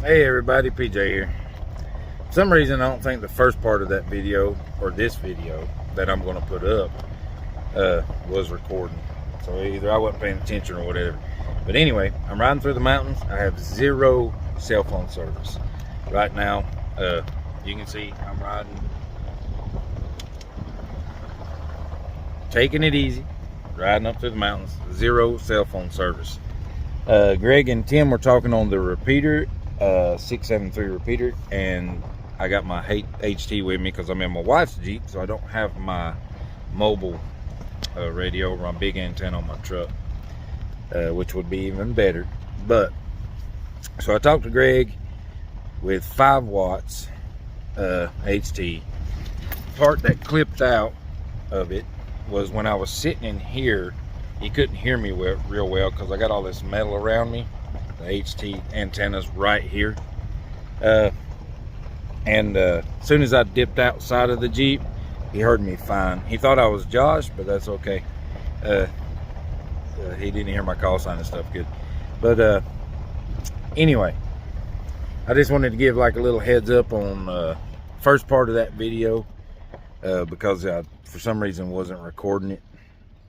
Hey everybody, PJ here. For some reason I don't think the first part of that video, or this video that I'm going to put up, was recording. So either I wasn't paying attention or whatever. But anyway, I'm riding through the mountains. I have zero cell phone service. Right now, you can see I'm riding, taking it easy, riding up through the mountains, zero cell phone service. Greg and Tim were talking on the repeater, 673 repeater, and I got my HT with me because I'm in my wife's Jeep, so I don't have my mobile radio or my big antenna on my truck, which would be even better. But so I talked to Greg with 5 watts HT. Part that clipped out of it was when I was sitting in here, he couldn't hear me real well because I got all this metal around me. The HT antenna's right here. As soon as I dipped outside of the Jeep, he heard me fine. He thought I was Josh, but that's okay. He didn't hear my call sign and stuff good. But anyway, I just wanted to give like a little heads up on first part of that video, because I, for some reason, wasn't recording it,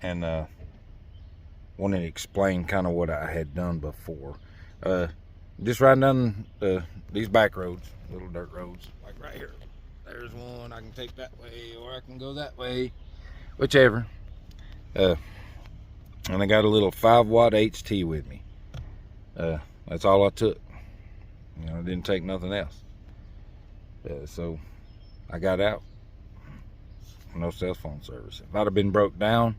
and wanted to explain kind of what I had done before. Just riding down these back roads, little dirt roads, like right here. There's one, I can take that way, or I can go that way, whichever. And I got a little 5 watt HT with me. That's all I took. You know, I didn't take nothing else. So I got out. No cell phone service. If I'd have been broke down,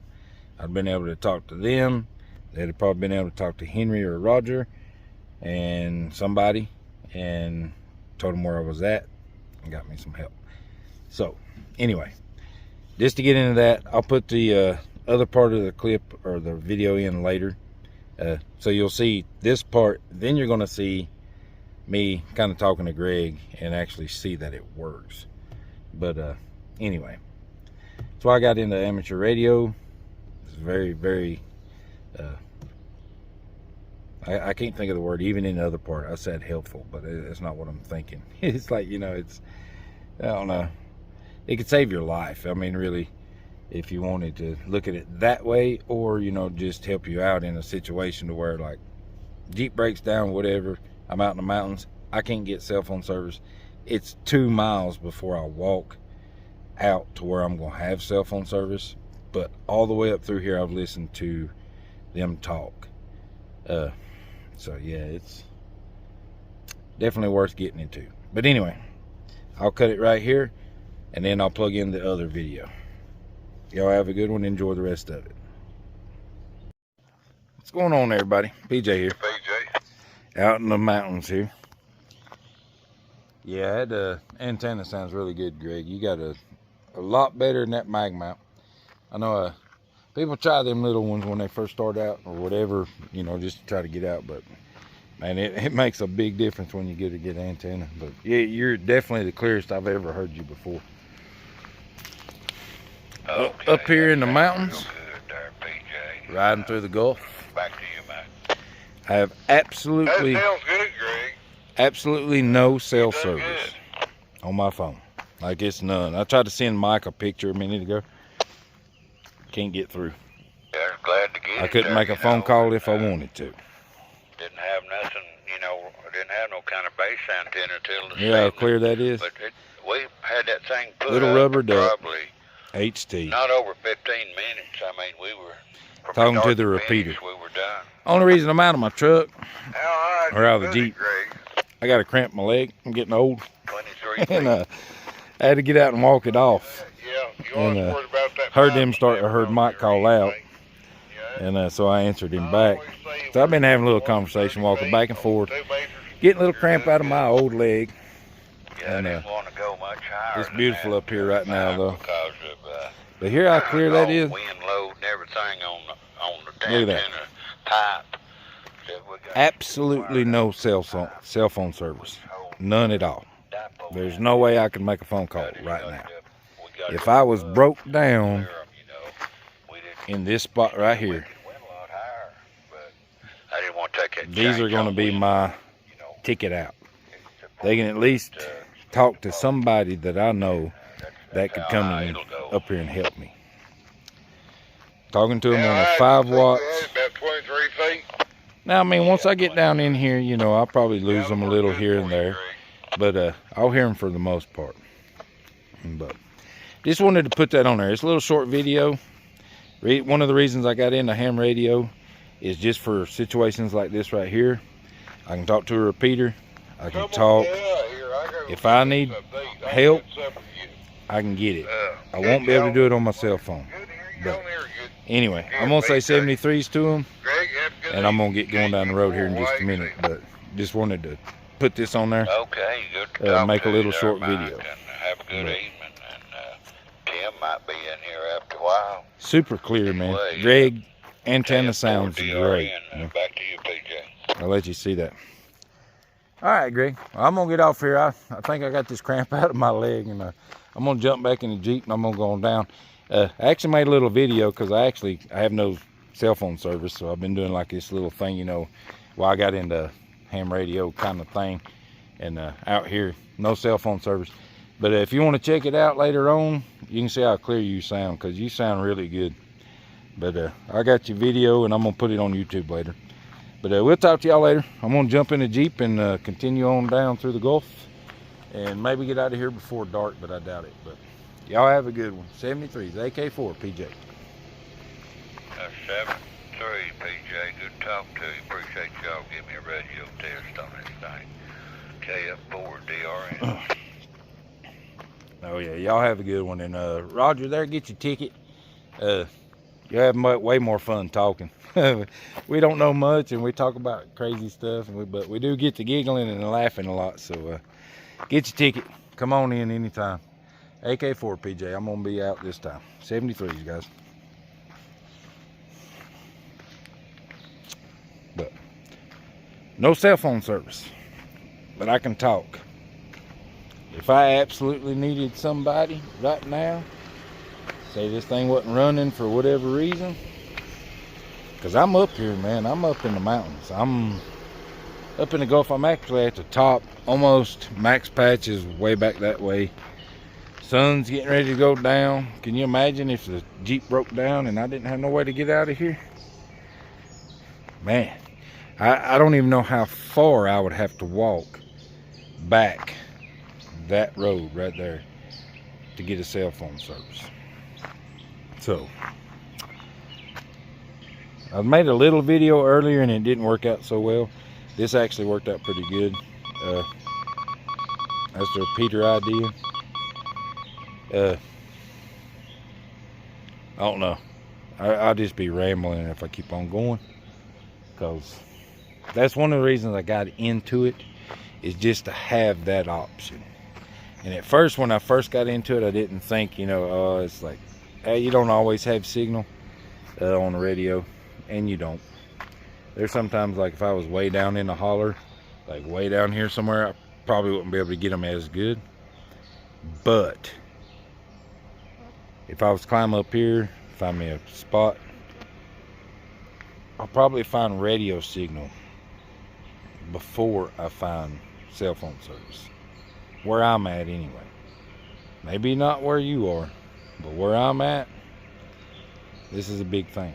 I'd been able to talk to them. They'd have probably been able to talk to Henry or Roger and somebody, and told them where I was at and got me some help. So anyway, just to get into that, I'll put the other part of the clip or the video in later. So you'll see this part, then you're going to see me kind of talking to Greg and actually see that it works. But anyway, so I got into amateur radio. It's very, very I can't think of the word, even in the other part. I said helpful, but it's not what I'm thinking. It's like, you know, it's, I don't know, it could save your life. I mean, really, if you wanted to look at it that way, or, you know, just help you out in a situation to where, like, Jeep breaks down, whatever, I'm out in the mountains, I can't get cell phone service. It's 2 miles before I walk out to where I'm going to have cell phone service. But all the way up through here, I've listened to them talk. So yeah, it's definitely worth getting into. But anyway, I'll cut it right here, and then I'll plug in the other video. Y'all have a good one. Enjoy the rest of it. What's going on, everybody? PJ here. PJ. Out in the mountains here. Yeah, that antenna sounds really good, Greg. You got a lot better than that mag mount. I know people try them little ones when they first start out or whatever, you know, just to try to get out. But man, it makes a big difference when you get a good antenna. But yeah, you're definitely the clearest I've ever heard you before. Okay, up here in the mountains, good there, PJ. riding through the Gulf. Back to you, man. I have absolutely, That sounds good, Greg. absolutely no cell That's service good. on my phone. Like, it's none. I tried to send Mike a picture a minute ago. Can't get through. Yeah, I'm glad to get I it couldn't there, make a you phone know, call if I and, wanted to. Didn't have nothing, you know, didn't have no kind of base antenna till this Yeah, how evening. clear that is. But we had that thing put Little up rubber for duck. probably HT. not over 15 minutes. I mean, we were from Talking to start the finish, repeater. we were done. Only reason I'm out of my truck All right, or out of the good, Jeep, Greg. I got to cramp my leg. I'm getting old. 23 feet. And I had to get out and walk it off. Yeah, you And always worried about that. heard them start, I heard Mike call out. And so I answered him back. So I've been having a little conversation, walking back and forth, getting a little cramp out of my old leg. Yeah, and want to go much higher. It's beautiful up here right now, though. Because of, But here how clear that is. Wind load and everything on the Look at that. antenna type. So we got Absolutely no cell phone service. None at all. There's no way I can make a phone call right now. If I was broke down in this spot right here, I didn't want to take that these are change going to on be wind, my you know. ticket out. they can at least talk to somebody that I know that could come in up here and help me. Talking to them on a 5 watts. About 23 feet. Now, I mean, once I get down in here, you know, I'll probably lose them a little here and there. But I'll hear them for the most part. But just wanted to put that on there. It's a little short video. One of the reasons I got into ham radio is just for situations like this right here. I can talk to a repeater. I can talk. If I need help, I can get it. I won't be able to do it on my cell phone. But anyway, I'm going to say 73s to them. And I'm going to get going down the road here in just a minute. But just wanted to put this on there. Okay, good. Make a little short video. Have a good evening. And Tim might be in here after a while. Super clear, man. Greg, antenna sounds great. Back to you, PJ. I'll let you see that. All right, Greg. Well, I'm going to get off here. I think I got this cramp out of my leg. And I'm going to jump back in the Jeep and I'm going to go on down. I actually made a little video because I have no cell phone service. So I've been doing like this little thing, you know, while I got into ham radio kind of thing. And out here, no cell phone service. But if you want to check it out later on, you can see how clear you sound because you sound really good. But I got your video and I'm going to put it on YouTube later. But we'll talk to y'all later. I'm going to jump in the Jeep and continue on down through the Gulf. And maybe get out of here before dark, but I doubt it. But y'all have a good one. 73s, AK4, PJ. 73, PJ. Good talk to you. Appreciate y'all giving me a radio test on this thing. KF4 DRN. Oh yeah, y'all have a good one. And Roger, there, get your ticket. You have way more fun talking. We don't know much, and we talk about crazy stuff, but we do get to giggling and laughing a lot. So get your ticket. Come on in anytime. AK4, PJ. I'm gonna be out this time. 73s, guys. But no cell phone service, but I can talk. If I absolutely needed somebody right now, say this thing wasn't running for whatever reason, because I'm up here, man. I'm up in the mountains. I'm up in the Gulf. I'm actually at the top. Almost max patch is way back that way. Sun's getting ready to go down. Can you imagine if the Jeep broke down and I didn't have no way to get out of here? Man, I don't even know how far I would have to walk back that road right there to get a cell phone service. So I made a little video earlier and it didn't work out so well. This actually worked out pretty good. That's the repeater idea. I don't know. I'll just be rambling if I keep on going, because that's one of the reasons I got into it, is just to have that option. And at first, when I first got into it, I didn't think, you know, it's like, hey, you don't always have signal on the radio, and you don't. There's sometimes, like if I was way down in the holler, like way down here somewhere, I probably wouldn't be able to get them as good. But if I was to climb up here, find me a spot, I'll probably find radio signal before I find cell phone service. Where I'm at anyway. Maybe not where you are, but where I'm at, this is a big thing.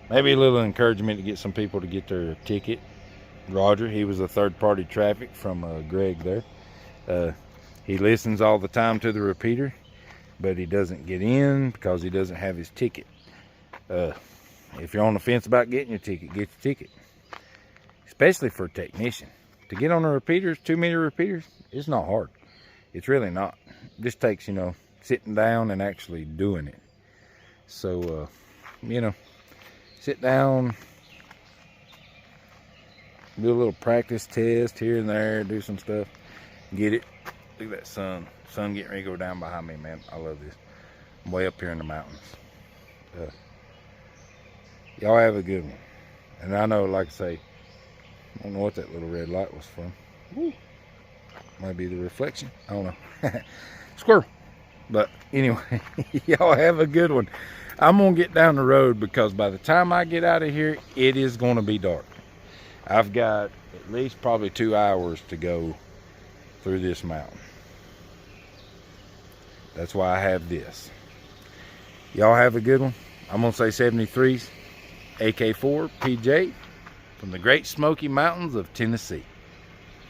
Maybe a little encouragement to get some people to get their ticket. Roger, he was a third-party traffic from Greg there. He listens all the time to the repeater, but he doesn't get in because he doesn't have his ticket. If you're on the fence about getting your ticket, get your ticket. Especially for a technician. To get on the repeaters, 2-meter repeaters, it's not hard. It's really not. It just takes, you know, sitting down and actually doing it. So, you know, sit down, do a little practice test here and there, do some stuff, get it. Look at that sun. Sun getting ready to go down behind me, man. I love this. I'm way up here in the mountains. Y'all have a good one. And I know, like I say, I don't know what that little red light was from. Woo. Might be the reflection. I don't know. Squirrel. But anyway, y'all have a good one. I'm going to get down the road because by the time I get out of here, it is going to be dark. I've got at least probably 2 hours to go through this mountain. That's why I have this. Y'all have a good one. I'm gonna say 73s, AK4, PJ, from the Great Smoky Mountains of Tennessee.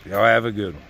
Y'all have a good one.